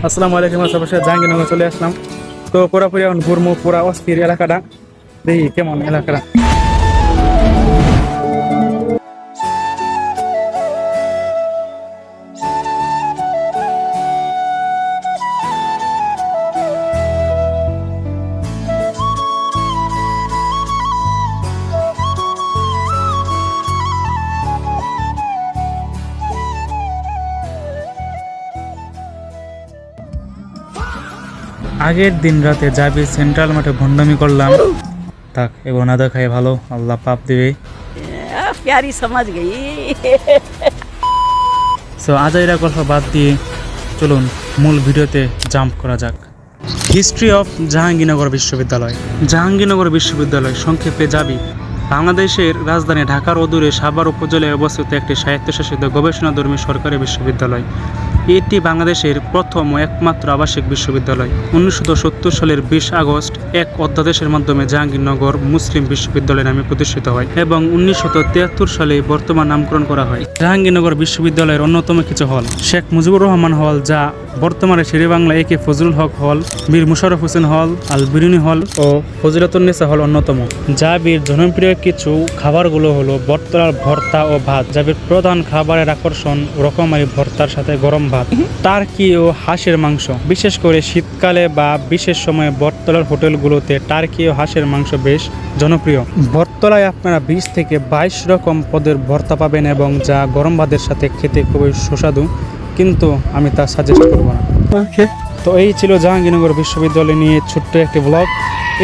আসসালামু আলাইকুম। আশেপাশে জাহাঙ্গীরনগর চলে আসলাম। তো পুরোপুরি এখন ঘুরমু, পুরা অস্থির এলাকাটা, দেখি কেমন এলাকাটা। আগের দিন রাতে যাবি সেন্ট্রাল মাঠে ভণ্ডামি করলাম, থাক এবার না দেখাই ভালো, আল্লাহ পাপ দিবে। प्यारी समझ गई। সো আজাইরা কথা বাদ দিয়ে চলুন মূল ভিডিওতে জাম্প করা যাক। হিস্ট্রি অফ জাহাঙ্গীরনগর বিশ্ববিদ্যালয়। জাহাঙ্গীরনগর বিশ্ববিদ্যালয় সংক্ষেপে জাবি বাংলাদেশের রাজধানী ঢাকার অদূরে সাভার উপজেলায় অবস্থিত একটি স্বায়ত্তশাসিত গবেষণাধর্মী সরকারি বিশ্ববিদ্যালয়। এটি বাংলাদেশের প্রথম ও একমাত্র আবাসিক বিশ্ববিদ্যালয়। 1970 সালের 20 আগস্ট এক অধ্যাদেশের মাধ্যমে জাহাঙ্গীরনগর মুসলিম বিশ্ববিদ্যালয় নামে প্রতিষ্ঠিত হয় এবং 1973 সালে বর্তমান নামকরণ করা হয়। জাহাঙ্গীরনগর বিশ্ববিদ্যালয়ের অন্যতম কিছু হল শেখ মুজিবুর রহমান হল, যা বর্তমানে শেরেবাংলা একে ফজলুল হক হল, বীর মুশাররফ হোসেন হল, আল বিরুনি হল ও ফজিলাতুন্নেসা হল অন্যতম। জাবির জনপ্রিয় কিছু খাবারগুলো হলো বটতলার ভর্তা ও ভাত। জাবির প্রধান খাবারের আকর্ষণ রকমারি ভর্তার সাথে গরম ভাত, টার্কি ও হাঁসের মাংস। বিশেষ করে শীতকালে বা বিশেষ সময়ে বটতলার হোটেলগুলোতে টার্কি ও হাঁসের মাংস বেশ জনপ্রিয়। বটতলায় আপনারা 20 থেকে 22 রকম পদের ভর্তা পাবেন এবং যা গরম ভাতের সাথে খেতে খুবই সুস্বাদু, কিন্তু আমি তা সাজেস্ট করব না। তো এই ছিল জাহাঙ্গীরনগর বিশ্ববিদ্যালয় নিয়ে ছোট্ট একটি ব্লগ।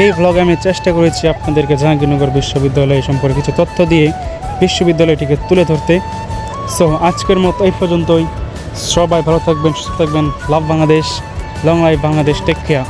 এই ব্লগে আমি চেষ্টা করেছি আপনাদেরকে জাহাঙ্গীরনগর বিশ্ববিদ্যালয় সম্পর্কে কিছু তথ্য দিয়ে বিশ্ববিদ্যালয়টিকে তুলে ধরতে। সো আজকের মতো এই পর্যন্তই। সবাই ভালো থাকবেন, সুস্থ থাকবেন। Love Bangladesh, long life Bangladesh, take care.